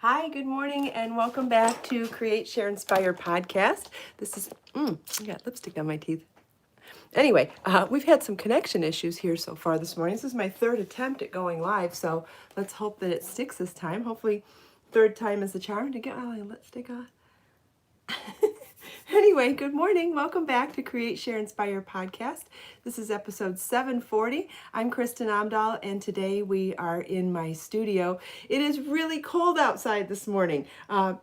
Hi, good morning, and welcome back to Create, Share, Inspire podcast. This is, I got lipstick on my teeth. Anyway, we've had some connection issues here so far this morning. This is my third attempt at going live, so let's hope that it sticks this time. Hopefully, third time is the charm. To get my lipstick off. Anyway, good morning. Welcome back to Create, Share, Inspire podcast. This is episode 740. I'm Kristin Omdahl, and today we are in my studio. It is really cold outside this morning.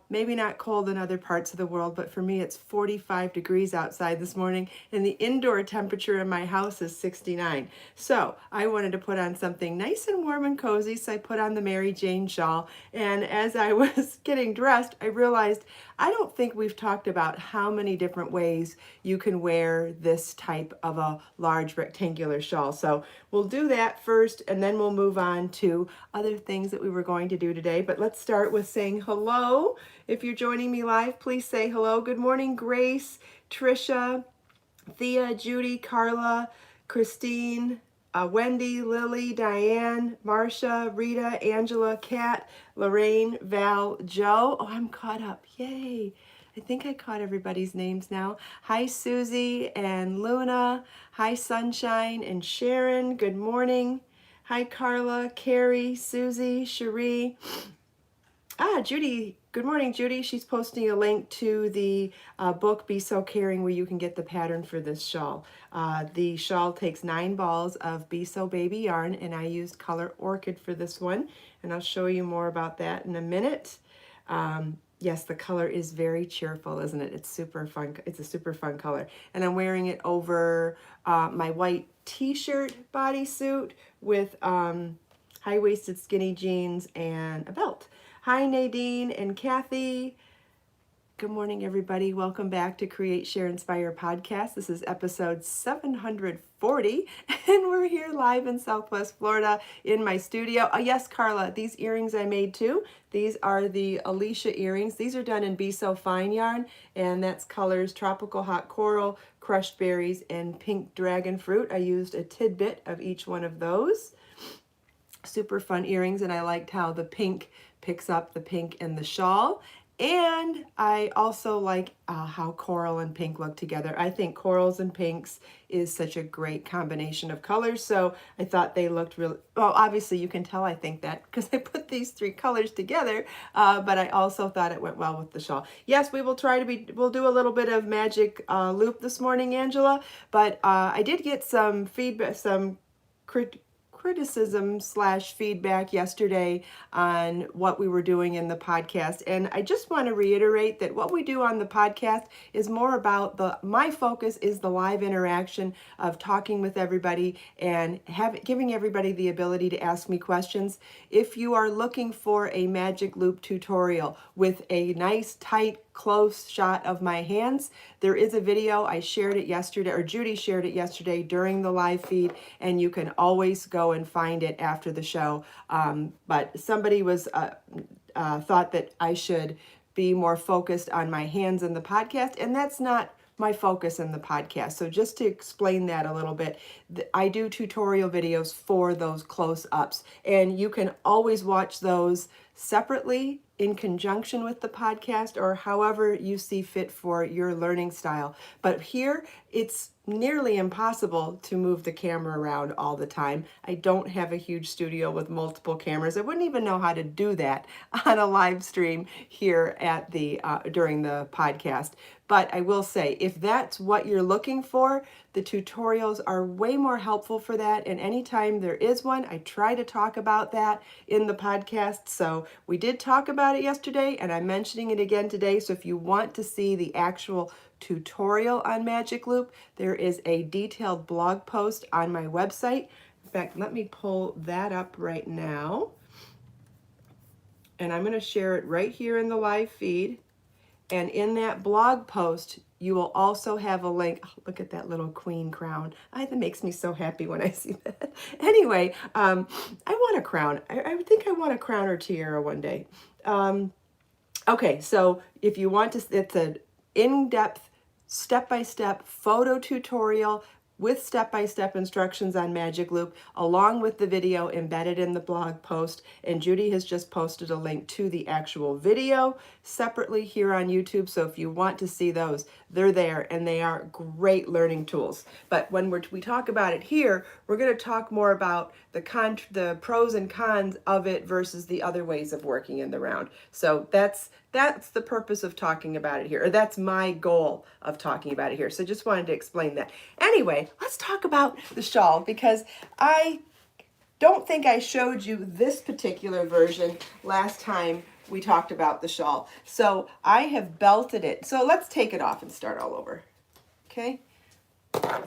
Maybe not cold in other parts of the world, but for me it's 45 degrees outside this morning, and the indoor temperature in my house is 69. So I wanted to put on something nice and warm and cozy, so I put on the Mary Jane shawl, and as I was getting dressed, I realized I don't think we've talked about how many different ways you can wear this type of a large rectangular shawl. So we'll do that first, and then we'll move on to other things that we were going to do today. But let's start with saying hello. If you're joining me live, please say hello. Good morning, Grace, Trisha, Thea, Judy, Carla, Christine, Wendy, Lily, Diane, Marcia, Rita, Angela, Kat, Lorraine, Val, Joe. Oh, I'm caught up. Yay. I think I caught everybody's names now. Hi, Susie and Luna. Hi, Sunshine and Sharon. Good morning. Hi, Carla, Carrie, Susie, Cherie. Judy. Good morning, Judy. She's posting a link to the book, Be So Caring, where you can get the pattern for this shawl. The shawl takes 9 balls of Be So Baby yarn, and I used color orchid for this one, and I'll show you more about that in a minute. Yes, the color is very cheerful, isn't it? It's super fun. It's a super fun color. And I'm wearing it over my white t-shirt bodysuit with high-waisted skinny jeans and a belt. Hi, Nadine and Kathy. Good morning, everybody. Welcome back to Create, Share, Inspire podcast. This is episode 740, and we're here live in Southwest Florida in my studio. Oh, yes, Carla, these earrings I made too. These are the Alicia earrings. These are done in Be So Fine yarn, and that's colors Tropical Hot Coral, Crushed Berries, and Pink Dragon Fruit. I used a tidbit of each one of those. Super fun earrings, and I liked how the pink picks up the pink in the shawl. And I also like how coral and pink look together. I think corals and pinks is such a great combination of colors, so I thought they looked really, well, obviously you can tell I think that because I put these 3 colors together, but I also thought it went well with the shawl. Yes, we'll do a little bit of magic loop this morning, Angela, but I did get some feedback, some criticism / feedback yesterday on what we were doing in the podcast, and I just want to reiterate that what we do on the podcast is more about my focus is the live interaction of talking with everybody and giving everybody the ability to ask me questions. If you are looking for a magic loop tutorial with a nice tight close shot of my hands, there is a video. I shared it yesterday, or Judy shared it yesterday during the live feed, and you can always go and find it after the show. But somebody was thought that I should be more focused on my hands in the podcast, and that's not my focus in the podcast. So just to explain that a little bit, I do tutorial videos for those close-ups, and you can always watch those separately in conjunction with the podcast or however you see fit for your learning style. But here, it's nearly impossible to move the camera around all the time. I don't have a huge studio with multiple cameras. I wouldn't even know how to do that on a live stream here at the during the podcast. But I will say, if that's what you're looking for, the tutorials are way more helpful for that. And anytime there is one, I try to talk about that in the podcast. So we did talk about it yesterday, and I'm mentioning it again today. So if you want to see the actual tutorial on Magic Loop, there is a detailed blog post on my website. In fact, let me pull that up right now. And I'm going to share it right here in the live feed. And in that blog post, you will also have a link. Oh, look at that little queen crown. That makes me so happy when I see that. Anyway, I want a crown. I think I want a crown or tiara one day. Okay, so if you want to, it's an in-depth, step-by-step photo tutorial with step-by-step instructions on Magic Loop, along with the video embedded in the blog post. And Judy has just posted a link to the actual video separately here on YouTube. So if you want to see those, they're there, and they are great learning tools. But when we talk about it here, we're going to talk more about the pros and cons of it versus the other ways of working in the round. So that's the purpose of talking about it here, or that's my goal of talking about it here. So just wanted to explain that. Anyway, let's talk about the shawl, because I don't think I showed you this particular version last time we talked about the shawl. So I have belted it. So let's take it off and start all over. Okay.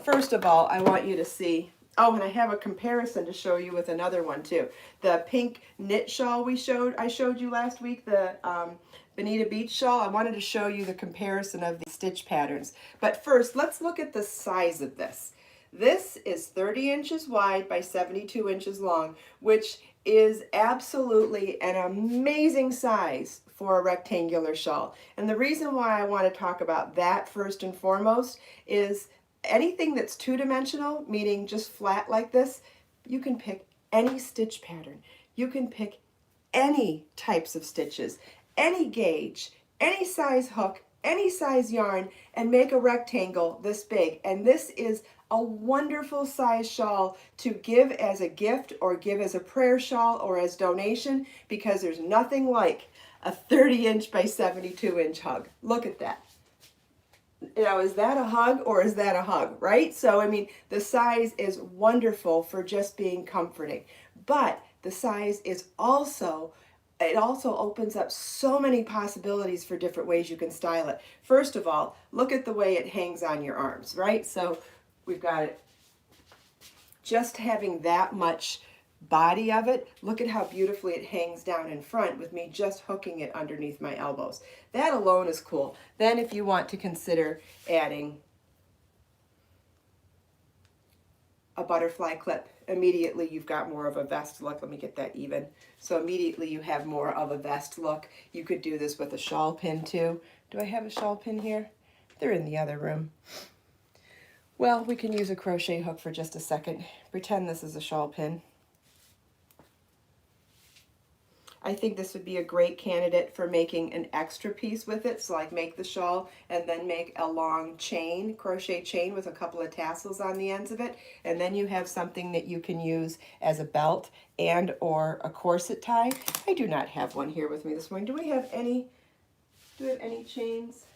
First of all, I want you to see, oh, and I have a comparison to show you with another one too. The pink knit shawl I showed you last week, the Bonita Beach shawl. I wanted to show you the comparison of the stitch patterns. But first, let's look at the size of this. This is 30 inches wide by 72 inches long, which is absolutely an amazing size for a rectangular shawl. And the reason why I want to talk about that first and foremost is anything that's two-dimensional, meaning just flat like this, you can pick any stitch pattern. You can pick any types of stitches, any gauge, any size hook, any size yarn, and make a rectangle this big. And this is a wonderful size shawl to give as a gift, or give as a prayer shawl, or as donation, because there's nothing like a 30-inch by 72-inch hug. Look at that. You know, is that a hug or is that a hug, right? So, I mean, the size is wonderful for just being comforting, but the size is also, it also opens up so many possibilities for different ways you can style it. First of all, look at the way it hangs on your arms, right? So we've got it just having that much body of it. Look at how beautifully it hangs down in front with me just hooking it underneath my elbows. That alone is cool. Then if you want to consider adding a butterfly clip, immediately you've got more of a vest look. Let me get that even. So immediately you have more of a vest look. You could do this with a shawl pin too. Do I have a shawl pin here? They're in the other room. Well, we can use a crochet hook for just a second. Pretend this is a shawl pin. I think this would be a great candidate for making an extra piece with it. So like make the shawl and then make a long chain, crochet chain with a couple of tassels on the ends of it. And then you have something that you can use as a belt and or a corset tie. I do not have one here with me this morning. Do we have any chains?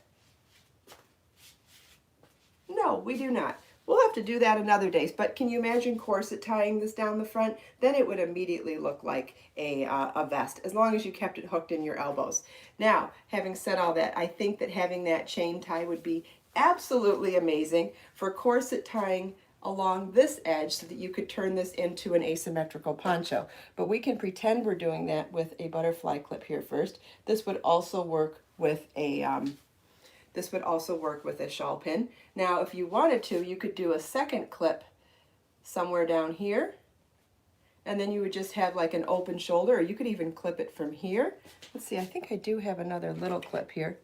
No, we do not. We'll have to do that another day, but can you imagine corset tying this down the front? Then it would immediately look like a vest, as long as you kept it hooked in your elbows. Now, having said all that, I think that having that chain tie would be absolutely amazing for corset tying along this edge so that you could turn this into an asymmetrical poncho. But we can pretend we're doing that with a butterfly clip here first. This would also work with a shawl pin. Now, if you wanted to, you could do a second clip somewhere down here, and then you would just have like an open shoulder, or you could even clip it from here. Let's see, I think I do have another little clip here.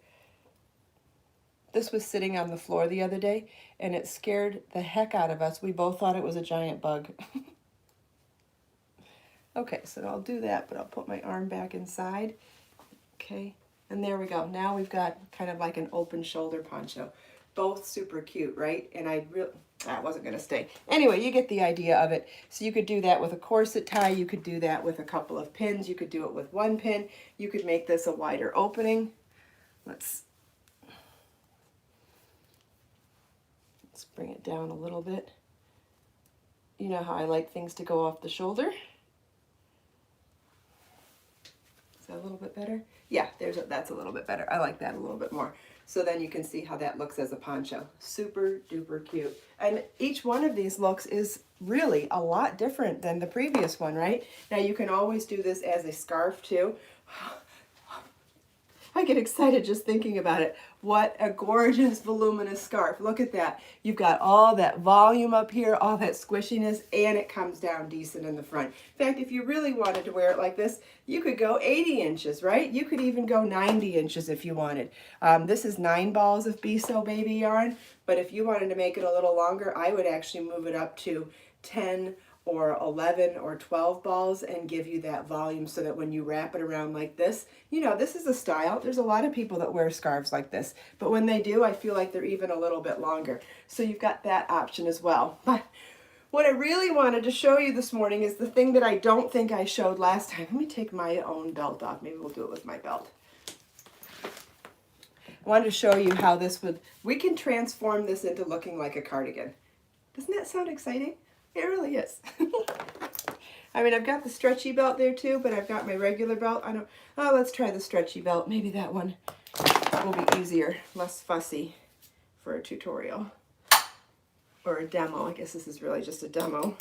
This was sitting on the floor the other day, and it scared the heck out of us. We both thought it was a giant bug. Okay, so I'll do that, but I'll put my arm back inside. Okay. And there we go. Now we've got kind of like an open shoulder poncho. Both super cute, right? And that wasn't going to stay. Anyway, you get the idea of it. So you could do that with a corset tie. You could do that with a couple of pins. You could do it with one pin. You could make this a wider opening. Let's bring it down a little bit. You know how I like things to go off the shoulder. Is that a little bit better? Yeah, that's a little bit better. I like that a little bit more. So then you can see how that looks as a poncho. Super duper cute. And each one of these looks is really a lot different than the previous one, right? Now you can always do this as a scarf too. I get excited just thinking about it. What a gorgeous voluminous scarf. Look at that. You've got all that volume up here, all that squishiness, and it comes down decent in the front. In fact, if you really wanted to wear it like this, you could go 80 inches, right? You could even go 90 inches if you wanted. This is 9 balls of Be So Baby yarn, but if you wanted to make it a little longer, I would actually move it up to 10 or 11 or 12 balls and give you that volume so that when you wrap it around like this, you know, this is a style. There's a lot of people that wear scarves like this, but when they do, I feel like they're even a little bit longer. So you've got that option as well. But what I really wanted to show you this morning is the thing that I don't think I showed last time. Let me take my own belt off. Maybe we'll do it with my belt. I wanted to show you how this would, we can transform this into looking like a cardigan. Doesn't that sound exciting? It really is. I mean, I've got the stretchy belt there too, but I've got my regular belt. Oh, let's try the stretchy belt. Maybe that one will be easier, less fussy for a tutorial or a demo. I guess this is really just a demo,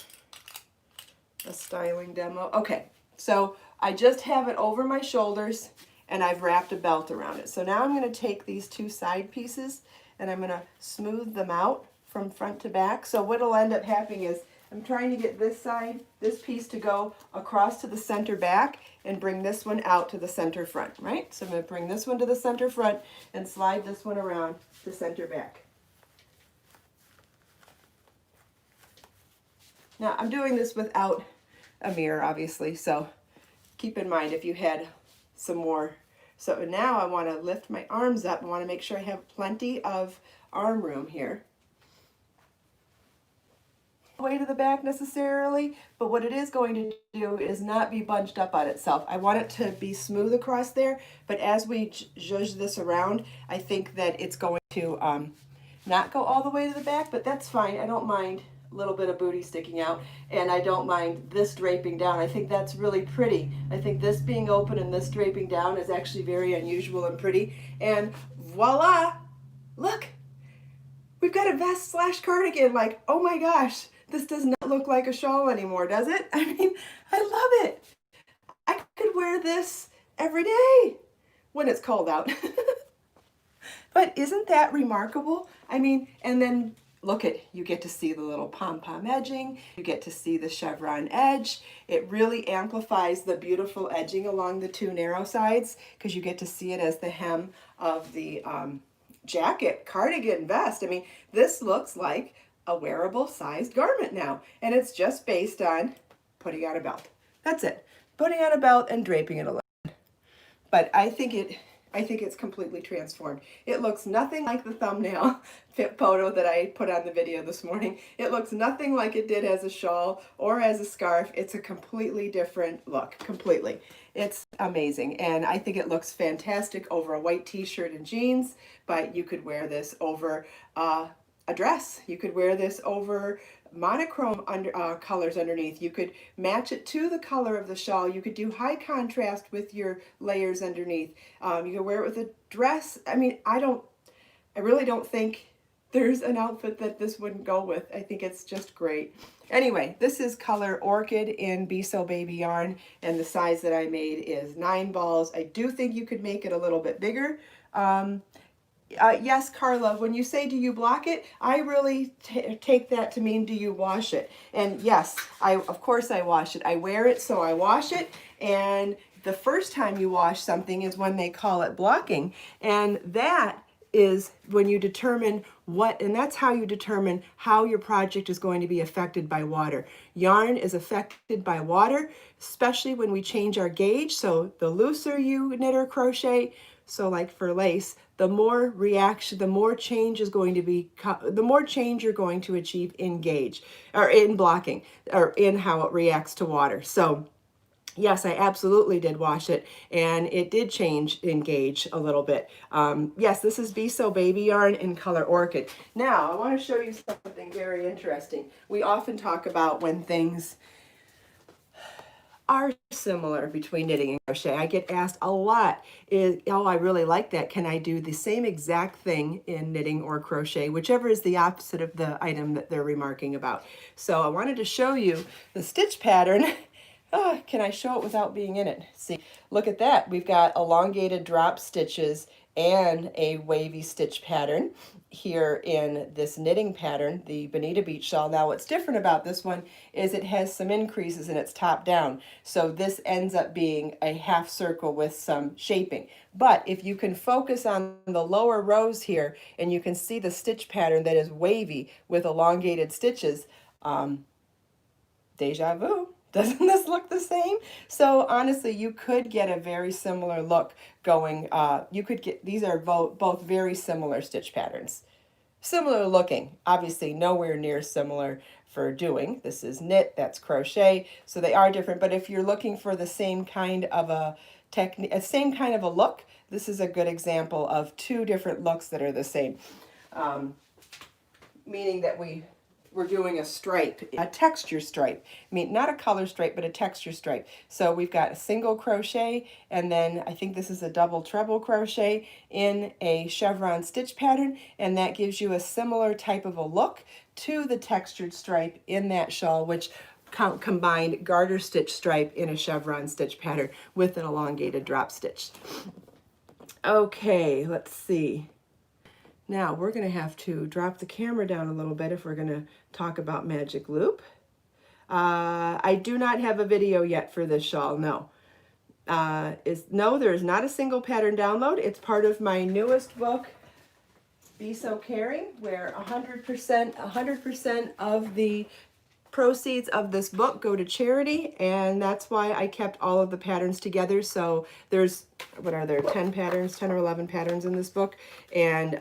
a styling demo. Okay, so I just have it over my shoulders and I've wrapped a belt around it. So now I'm going to take these 2 side pieces and I'm going to smooth them out from front to back. So what'll end up happening is I'm trying to get this side, this piece to go across to the center back and bring this one out to the center front, right? So I'm going to bring this one to the center front and slide this one around to center back. Now I'm doing this without a mirror, obviously, so keep in mind if you had some more. So now I want to lift my arms up. I want to make sure I have plenty of arm room here. Way to the back necessarily, but what it is going to do is not be bunched up on itself. I want it to be smooth across there, but as we zhuzh this around, I think that it's going to not go all the way to the back, but that's fine. I don't mind a little bit of booty sticking out, and I don't mind this draping down. I think that's really pretty. I think this being open and this draping down is actually very unusual and pretty, and voila, look, we've got a vest / cardigan. Like, oh my gosh, this does not look like a shawl anymore, does it? I mean, I love it. I could wear this every day when it's cold out. But isn't that remarkable? I mean, and then look at, you get to see the little pom-pom edging, you get to see the chevron edge. It really amplifies the beautiful edging along the 2 narrow sides because you get to see it as the hem of the jacket, cardigan, vest. I mean, this looks like a wearable sized garment now, and it's just based on putting on a belt. That's it. Putting on a belt and draping it a little. But I think it's completely transformed. It looks nothing like the thumbnail photo that I put on the video this morning. It looks nothing like it did as a shawl or as a scarf. It's a completely different look, completely. It's amazing, and I think it looks fantastic over a white t-shirt and jeans, but you could wear this over a dress. You could wear this over monochrome colors underneath. You could match it to the color of the shawl. You could do high contrast with your layers underneath. You could wear it with a dress. I mean, I really don't think there's an outfit that this wouldn't go with. I think it's just great. Anyway, this is color Orchid in Be So Baby yarn, and the size that I made is 9 balls. I do think you could make it a little bit bigger. Yes, Carla, when you say do you block it, I really take that to mean do you wash it? And yes, of course I wash it. I wear it, so I wash it. And the first time you wash something is when they call it blocking. And that is when you determine and that's how you determine how your project is going to be affected by water. Yarn is affected by water, especially when we change our gauge. So the looser you knit or crochet, so like for lace, the more reaction, the more change is going to be, the more change you're going to achieve in gauge, or in blocking, or in how it reacts to water. So yes, I absolutely did wash it, and it did change in gauge a little bit. Yes, this is Be So Baby yarn in color Orchid. Now, I want to show you something very interesting. We often talk about when things are similar between knitting and crochet. I get asked a lot, oh, I really like that. Can I do the same exact thing in knitting or crochet, whichever is the opposite of the item that they're remarking about? So I wanted to show you the stitch pattern. Can I show it without being in it? See, look at that. We've got elongated drop stitches and a wavy stitch pattern here in this knitting pattern, the Bonita Beach shawl. Now what's different about this one is it has some increases and it's top down. So this ends up being a half circle with some shaping. But if you can focus on the lower rows here and you can see the stitch pattern that is wavy with elongated stitches, deja vu. Doesn't this look the same? So honestly, you could get a very similar look going. You could get, these are both very similar stitch patterns. Similar looking, obviously nowhere near similar for doing. This is knit, that's crochet, so they are different. But if you're looking for the same kind of a technique, same kind of a look, this is a good example of two different looks that are the same. Meaning that we're doing a stripe, a texture stripe. I mean, not a color stripe, but a texture stripe. So we've got a single crochet, and then I think this is a double treble crochet in a chevron stitch pattern, and that gives you a similar type of a look to the textured stripe in that shawl, which combined garter stitch stripe in a chevron stitch pattern with an elongated drop stitch. Okay, let's see. Now we're going to have to drop the camera down a little bit if we're going to talk about Magic Loop. I do not have a video yet for this shawl, no. No, there is not a single pattern download. It's part of my newest book, Be So Caring, where 100% of the proceeds of this book go to charity, and that's why I kept all of the patterns together. So there's, what are there, 10 patterns, 10 or 11 patterns in this book, and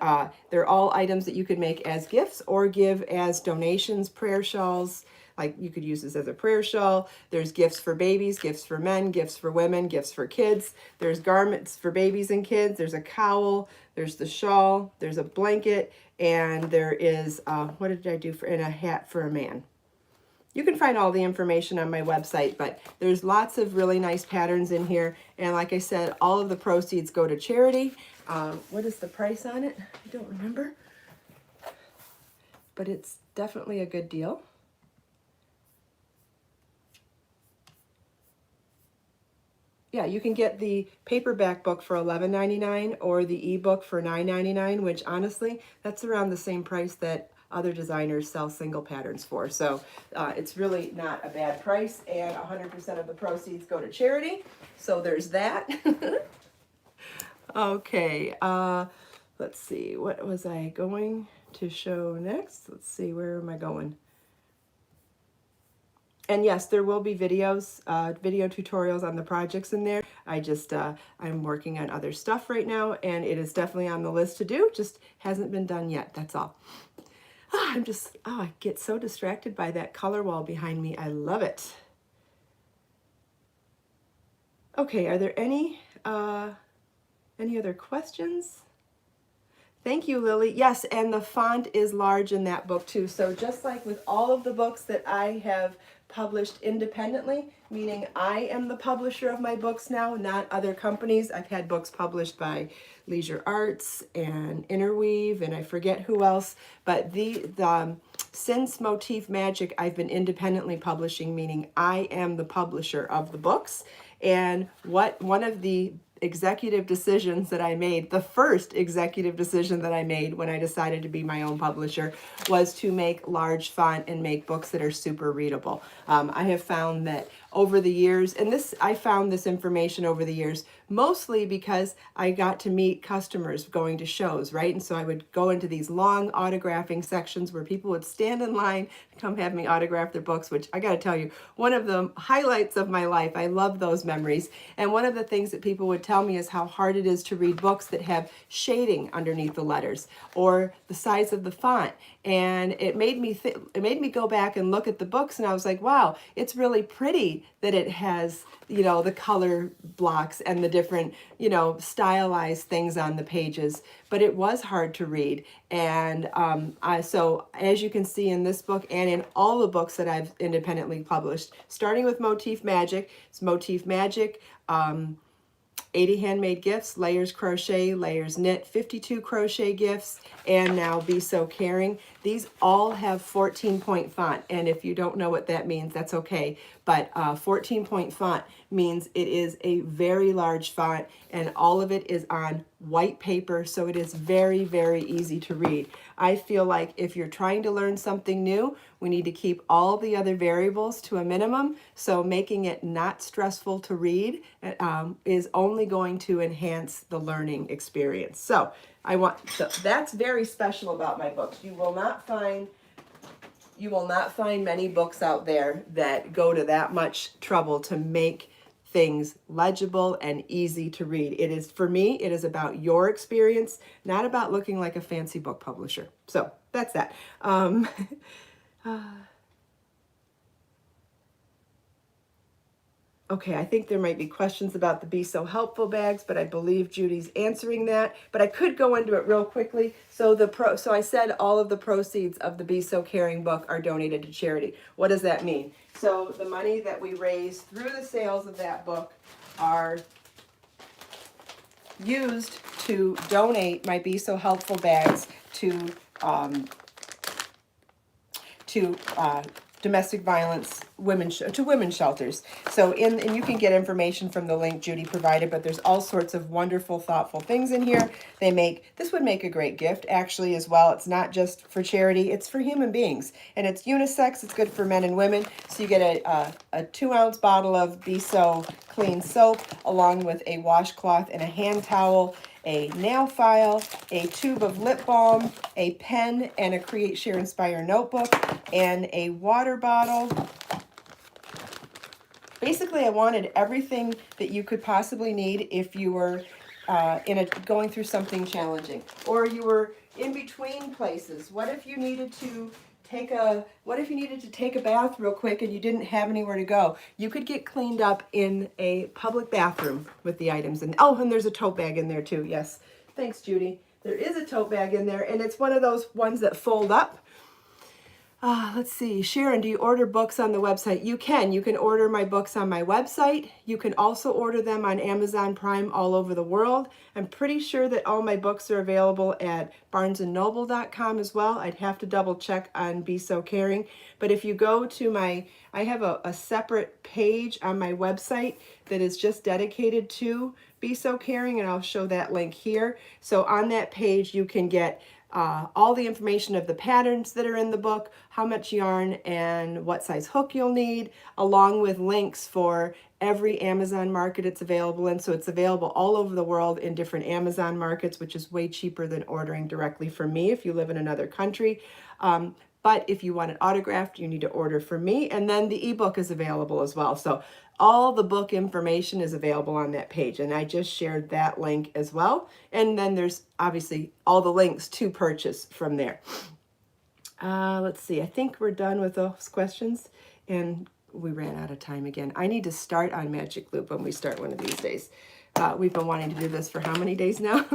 they're all items that you could make as gifts or give as donations. Prayer shawls, like you could use this as a prayer shawl. There's gifts for babies, gifts for men, gifts for women, gifts for kids. There's garments for babies and kids. There's a cowl, there's the shawl, there's a blanket, and there is, what did I do for, and a hat for a man. You can find all the information on my website, but there's lots of really nice patterns in here. And like I said, all of the proceeds go to charity. What is the price on it? I don't remember, but it's definitely a good deal. Yeah, you can get the paperback book for $11.99 or the ebook for $9.99, which honestly, that's around the same price that other designers sell single patterns for. So it's really not a bad price, and 100% of the proceeds go to charity. So there's that. Okay, let's see, what was I going to show next? Let's see, where am I going? And yes, there will be videos, video tutorials on the projects in there. I'm working on other stuff right now, and it is definitely on the list to do, just hasn't been done yet, that's all. I get so distracted by that color wall behind me. I love it. Okay, are there any other questions? Thank you, Lily. Yes, and the font is large in that book too. So just like with all of the books that I have published independently, meaning I am the publisher of my books now, not other companies. I've had books published by Leisure Arts and Interweave, and I forget who else, but since Motif Magic, I've been independently publishing, meaning I am the publisher of the books. And one of the executive decisions that I made, the first executive decision that I made when I decided to be my own publisher, was to make large font and make books that are super readable. I have found that over the years, and I found this information over the years, mostly because I got to meet customers going to shows, right? And so I would go into these long autographing sections where people would stand in line to come have me autograph their books, which I got to tell you, one of the highlights of my life. I love those memories. And one of the things that people would tell me is how hard it is to read books that have shading underneath the letters or the size of the font. And it made me go back and look at the books, and I was like, wow, it's really pretty that it has, the color blocks and the different, stylized things on the pages, but it was hard to read. And so as you can see in this book and in all the books that I've independently published, starting with Motif Magic, it's Motif Magic, 80 handmade gifts, layers crochet, layers knit, 52 crochet gifts, and now Be So Caring. These all have 14-point font, and if you don't know what that means, that's okay. But 14-point font means it is a very large font, and all of it is on white paper, so it is very, very easy to read. I feel like if you're trying to learn something new, we need to keep all the other variables to a minimum, so making it not stressful to read is only going to enhance the learning experience. So that's very special about my books. You will not find many books out there that go to that much trouble to make things legible and easy to read. It is, for me, it is about your experience, not about looking like a fancy book publisher. So that's that. Okay, I think there might be questions about the Be So Helpful bags, but I believe Judy's answering that. But I could go into it real quickly. So I said all of the proceeds of the Be So Caring book are donated to charity. What does that mean? So the money that we raise through the sales of that book are used to donate my Be So Helpful bags to domestic violence women's shelters. So and you can get information from the link Judy provided, but there's all sorts of wonderful, thoughtful things in here. This would make a great gift actually as well. It's not just for charity, it's for human beings. And it's unisex, it's good for men and women. So you get a 2-ounce bottle of Be So Clean soap along with a washcloth and a hand towel, a nail file, a tube of lip balm, a pen, and a Create, Share, Inspire notebook, and a water bottle. Basically, I wanted everything that you could possibly need if you were going through something challenging, or you were in between places. What if you needed to take a bath real quick and you didn't have anywhere to go? You could get cleaned up in a public bathroom with the items. And there's a tote bag in there too. Yes. Thanks, Judy. There is a tote bag in there, and it's one of those ones that fold up. Let's see. Sharon, do you order books on the website? You can. You can order my books on my website. You can also order them on Amazon Prime all over the world. I'm pretty sure that all my books are available at barnesandnoble.com as well. I'd have to double check on Be So Caring. But if you go to I have a separate page on my website that is just dedicated to Be So Caring, and I'll show that link here. So on that page, you can get all the information of the patterns that are in the book, how much yarn and what size hook you'll need, along with links for every Amazon market it's available in. So it's available all over the world in different Amazon markets, which is way cheaper than ordering directly from me if you live in another country. But if you want it autographed, you need to order from me. And then the ebook is available as well. So all the book information is available on that page. And I just shared that link as well. And then there's obviously all the links to purchase from there. Let's see. I think we're done with those questions. And we ran out of time again. I need to start on Magic Loop when we start one of these days. We've been wanting to do this for how many days now?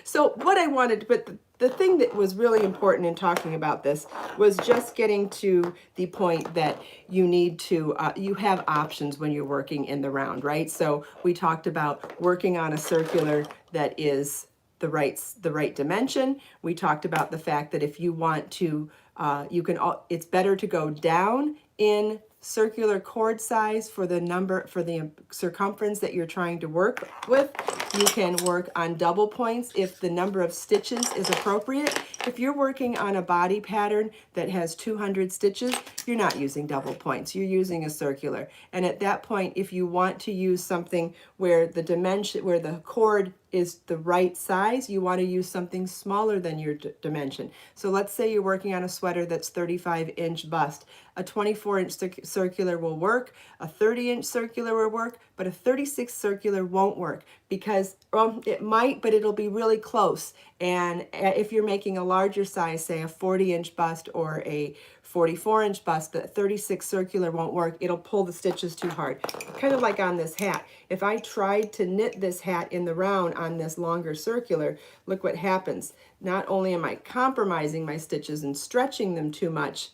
So what I wanted, but the thing that was really important in talking about this was just getting to the point that you need to, you have options when you're working in the round, right? So we talked about working on a circular that is the right dimension. We talked about the fact that if you want to, it's better to go down in circular cord size for the circumference that you're trying to work with. You can work on double points if the number of stitches is appropriate. If you're working on a body pattern that has 200 stitches, you're not using double points, you're using a circular. And at that point, if you want to use something where the cord is the right size, you want to use something smaller than your dimension. So let's say you're working on a sweater that's 35-inch bust. A 24-inch circular will work, a 30-inch circular will work, but a 36 circular won't work because it might, but it'll be really close. And if you're making a larger size, say a 40-inch bust or a 44-inch bust, the 36 circular won't work. It'll pull the stitches too hard. Kind of like on this hat. If I tried to knit this hat in the round on this longer circular, look what happens. Not only am I compromising my stitches and stretching them too much,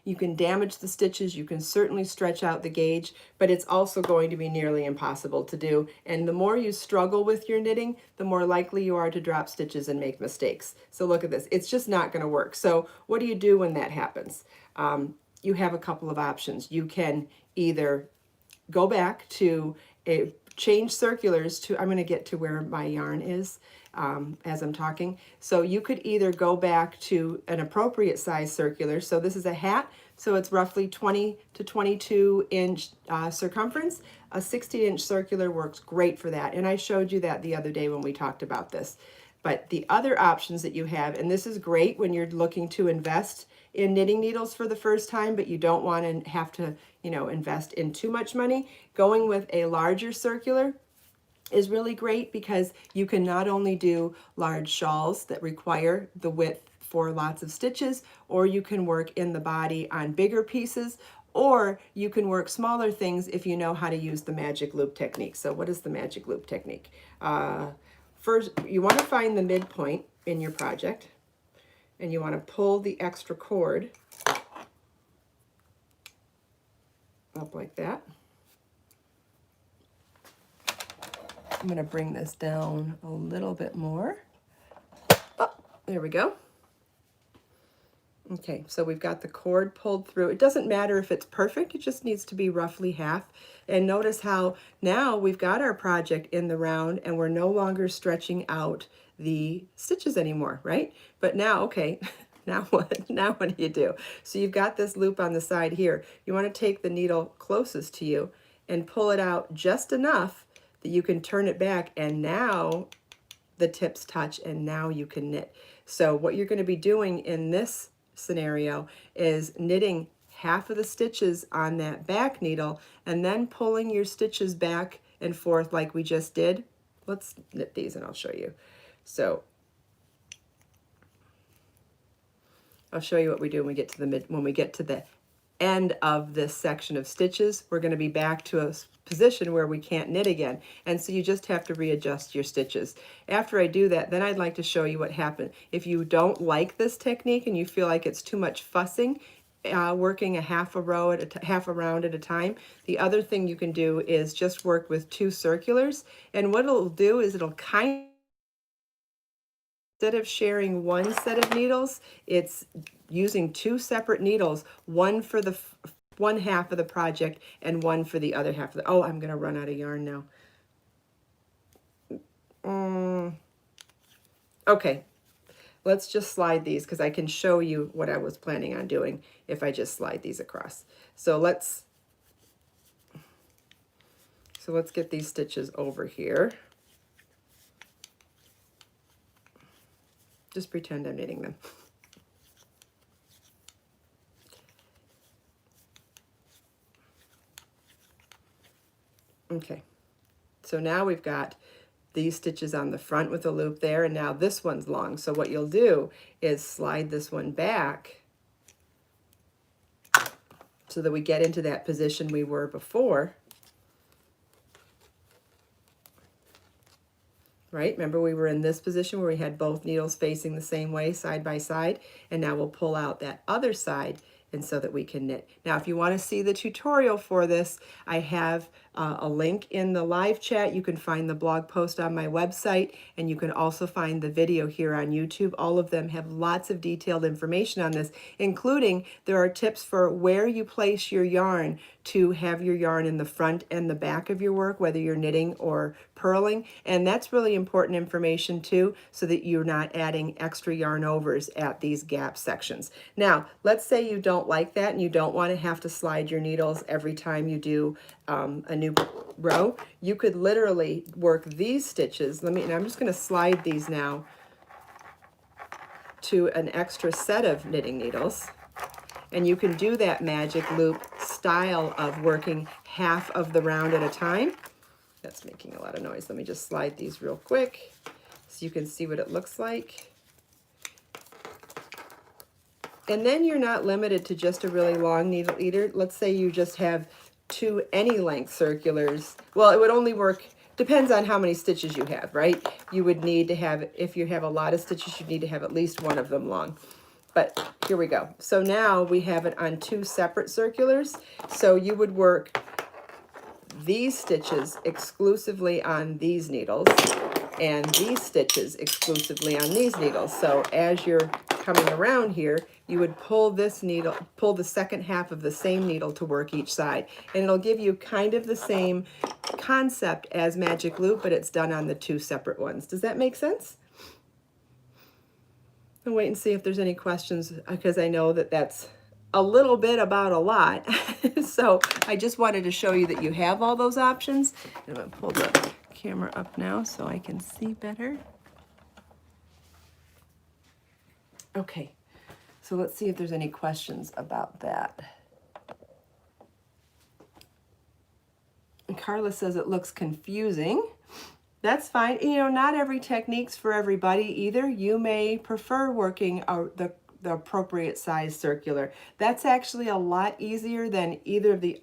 You can damage the stitches, you can certainly stretch out the gauge, but it's also going to be nearly impossible to do. And the more you struggle with your knitting, the more likely you are to drop stitches and make mistakes. So look at this, it's just not going to work. So what do you do when that happens? You have a couple of options. You can either go back to change circulars to, I'm going to get to where my yarn is as I'm talking. So you could either go back to an appropriate size circular. So this is a hat, so it's roughly 20 to 22 inch circumference. A 60-inch circular works great for that. And I showed you that the other day when we talked about this. But the other options that you have, and this is great when you're looking to invest in knitting needles for the first time, but you don't want to have to, invest in too much money. Going with a larger circular is really great because you can not only do large shawls that require the width for lots of stitches, or you can work in the body on bigger pieces, or you can work smaller things if you know how to use the magic loop technique. So what is the magic loop technique? First, you want to find the midpoint in your project, and you want to pull the extra cord up like that. I'm going to bring this down a little bit more. Oh, there we go. Okay, so we've got the cord pulled through. It doesn't matter if it's perfect, it just needs to be roughly half. And notice how now we've got our project in the round and we're no longer stretching out the stitches anymore, right? But now, okay, now what? Now what do you do? So you've got this loop on the side here. You want to take the needle closest to you and pull it out just enough that you can turn it back, and now the tips touch and now you can knit. So what you're going to be doing in this scenario is knitting half of the stitches on that back needle and then pulling your stitches back and forth like we just did. Let's knit these and I'll show you. So I'll show you what we do when we get to the end of this section of stitches. We're going to be back to a position where we can't knit again, and so you just have to readjust your stitches. After I do that, then I'd like to show you what happened. If you don't like this technique and you feel like it's too much fussing, working a half a round at a time, the other thing you can do is just work with 2 circulars, and what it'll do is it'll kind of, instead of sharing one set of needles, it's using 2 separate needles, one for the one half of the project and one for the other half of the, oh, I'm going to run out of yarn now. Okay, let's just slide these because I can show you what I was planning on doing if I just slide these across. So let's get these stitches over here. Just pretend I'm knitting them. Okay, so now we've got these stitches on the front with a loop there, and now this one's long. So what you'll do is slide this one back so that we get into that position we were before. Right? Remember we were in this position where we had both needles facing the same way, side by side, and now we'll pull out that other side and so that we can knit. Now, if you want to see the tutorial for this, I have a link in the live chat. You can find the blog post on my website, and you can also find the video here on YouTube. All of them have lots of detailed information on this, including there are tips for where you place your yarn to have your yarn in the front and the back of your work, whether you're knitting or purling. And that's really important information too, so that you're not adding extra yarn overs at these gap sections. Now, let's say you don't like that and you don't want to have to slide your needles every time you do a new row. You could literally work these stitches. And I'm just going to slide these now to an extra set of knitting needles. And you can do that magic loop style of working half of the round at a time. That's making a lot of noise. Let me just slide these real quick so you can see what it looks like. And then you're not limited to just a really long needle either. Let's say you just have 2 any length circulars. Well, it would only work, depends on how many stitches you have, right? You would need to have, if you have a lot of stitches, you need to have at least one of them long. But here we go. So now we have it on 2 separate circulars. So you would work these stitches exclusively on these needles and these stitches exclusively on these needles. So as you're coming around here, you would pull this needle, pull the second half of the same needle to work each side. And it'll give you kind of the same concept as magic loop, but it's done on the 2 separate ones. Does that make sense? I'll wait and see if there's any questions, because I know that that's a little bit about a lot. So I just wanted to show you that you have all those options. I'm going to pull the camera up now so I can see better. Okay, so let's see if there's any questions about that. And Carla says it looks confusing. That's fine. You know, not every technique's for everybody either. You may prefer working the appropriate size circular. That's actually a lot easier than either of the,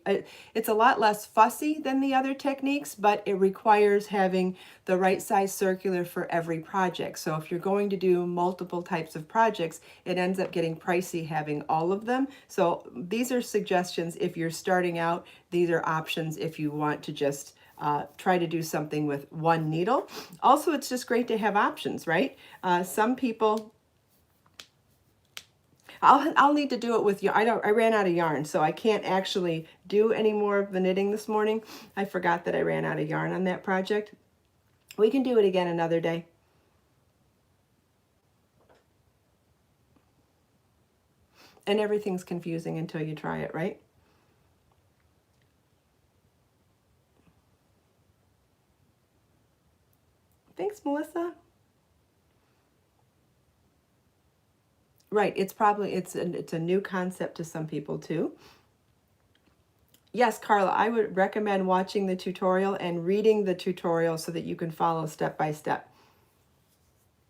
it's a lot less fussy than the other techniques, but it requires having the right size circular for every project. So if you're going to do multiple types of projects, it ends up getting pricey having all of them. So these are suggestions if you're starting out. These are options if you want to just try to do something with one needle. Also, it's just great to have options, right? Some people, I'll need to do it with you. I ran out of yarn, so I can't actually do any more of the knitting this morning. I forgot that I ran out of yarn on that project. We can do it again another day. And everything's confusing until you try it, right? Thanks, Melissa. Right, it's probably, it's a new concept to some people too. Yes, Carla, I would recommend watching the tutorial and reading the tutorial so that you can follow step by step.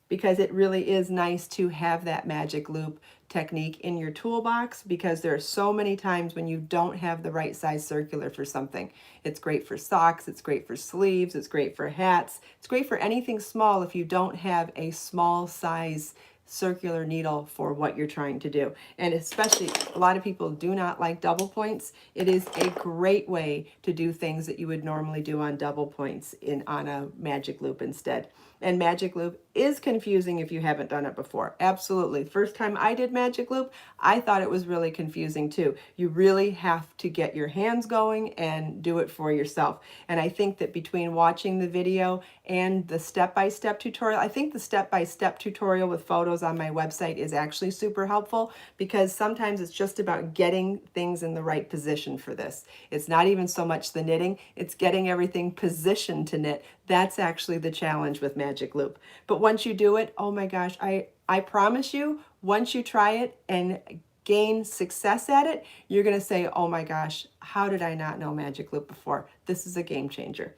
Because it really is nice to have that magic loop technique in your toolbox, because there are so many times when you don't have the right size circular for something. It's great for socks, it's great for sleeves, it's great for hats, it's great for anything small if you don't have a small size circular needle for what you're trying to do. And especially, a lot of people do not like double points. It is a great way to do things that you would normally do on double points on a magic loop instead. And magic loop is confusing if you haven't done it before. Absolutely. First time I did magic loop, I thought it was really confusing too. You really have to get your hands going and do it for yourself. And I think that between watching the video and the step-by-step tutorial, I think the step-by-step tutorial with photos on my website is actually super helpful, because sometimes it's just about getting things in the right position for this. It's not even so much the knitting, it's getting everything positioned to knit. That's actually the challenge with magic loop. But once you do it, oh my gosh, I promise you, once you try it and gain success at it, you're going to say, oh my gosh, how did I not know magic loop before? This is a game changer.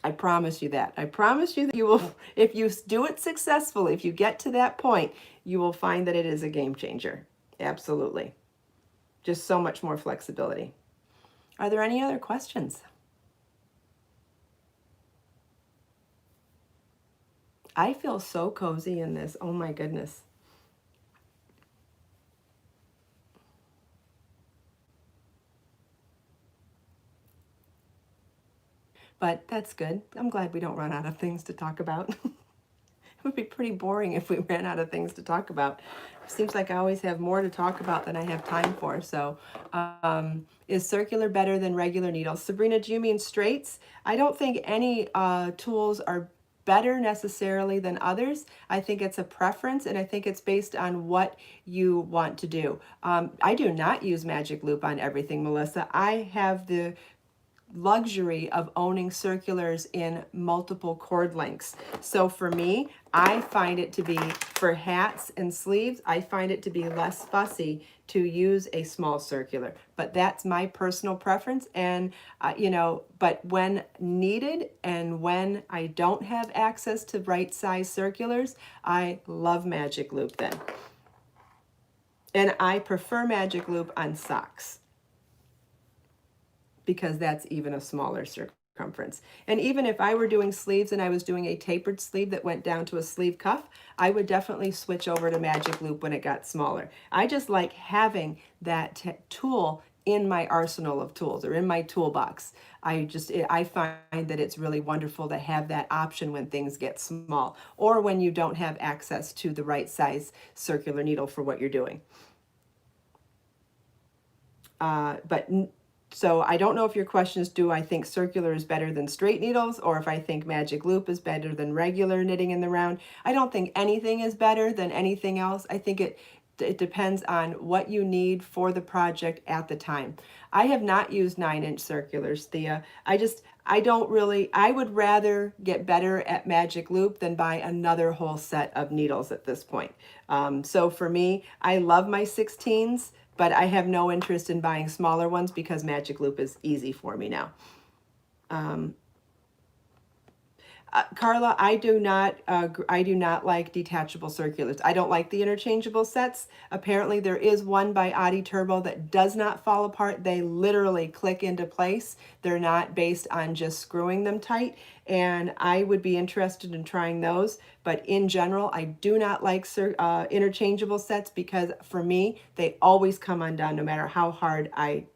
I promise you that. I promise you that you will, if you do it successfully, if you get to that point, you will find that it is a game changer. Absolutely. Just so much more flexibility. Are there any other questions? I feel so cozy in this. Oh my goodness. But that's good. I'm glad we don't run out of things to talk about. It would be pretty boring if we ran out of things to talk about. It seems like I always have more to talk about than I have time for. So is circular better than regular needles? Sabrina, do you mean straights? I don't think any tools are better necessarily than others. I think it's a preference, and I think it's based on what you want to do. I do not use magic loop on everything, Melissa. I have the luxury of owning circulars in multiple cord lengths. So for me, I find it to be, for hats and sleeves, I find it to be less fussy to use a small circular. But that's my personal preference. And, you know, but when needed and when I don't have access to right size circulars, I love magic loop then. And I prefer magic loop on socks, because that's even a smaller circumference. And even if I were doing sleeves and I was doing a tapered sleeve that went down to a sleeve cuff, I would definitely switch over to magic loop when it got smaller. I just like having that tool in my arsenal of tools or in my toolbox. I find that it's really wonderful to have that option when things get small or when you don't have access to the right size circular needle for what you're doing. So I don't know if your question is, do I think circular is better than straight needles, or if I think magic loop is better than regular knitting in the round. I don't think anything is better than anything else. I think it depends on what you need for the project at the time. I have not used 9-inch circulars, Thea. I would rather get better at magic loop than buy another whole set of needles at this point. So for me, I love my 16s, but I have no interest in buying smaller ones because magic loop is easy for me now. Carla, I do not like detachable circulars. I don't like the interchangeable sets. Apparently there is one by Adi Turbo that does not fall apart. They literally click into place. They're not based on just screwing them tight. And I would be interested in trying those. But in general, I do not like interchangeable sets because for me, they always come undone no matter how hard I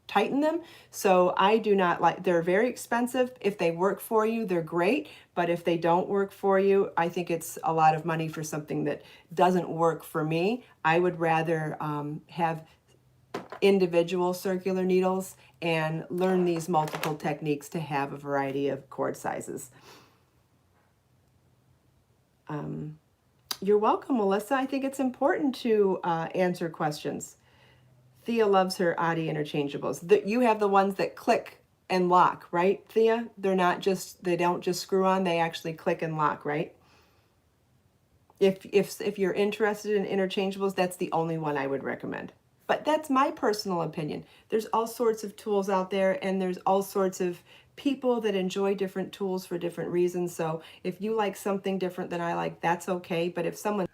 tighten them. So I do not like, they're very expensive. If they work for you, they're great. But if they don't work for you, I think it's a lot of money for something that doesn't work for me. I would rather have individual circular needles and learn these multiple techniques to have a variety of cord sizes. You're welcome, Melissa. I think it's important to answer questions. Thea loves her Adi interchangeables. You have the ones that click and lock, right, Thea? They don't just screw on, they actually click and lock, right? If you're interested in interchangeables, that's the only one I would recommend. But that's my personal opinion. There's all sorts of tools out there, and there's all sorts of people that enjoy different tools for different reasons. So if you like something different than I like, that's okay. But if someone...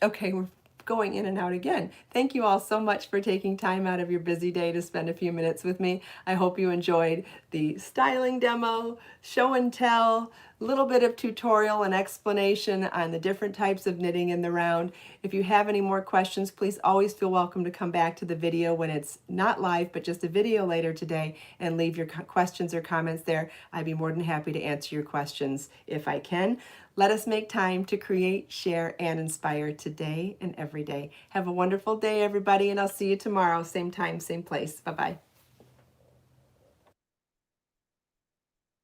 Okay, we're going in and out again. Thank you all so much for taking time out of your busy day to spend a few minutes with me. I hope you enjoyed the styling demo, show and tell, a little bit of tutorial and explanation on the different types of knitting in the round. If you have any more questions, please always feel welcome to come back to the video when it's not live, but just a video later today, and leave your questions or comments there. I'd be more than happy to answer your questions if I can. Let us make time to create, share, and inspire today and every day. Have a wonderful day, everybody, and I'll see you tomorrow, same time, same place. Bye-bye.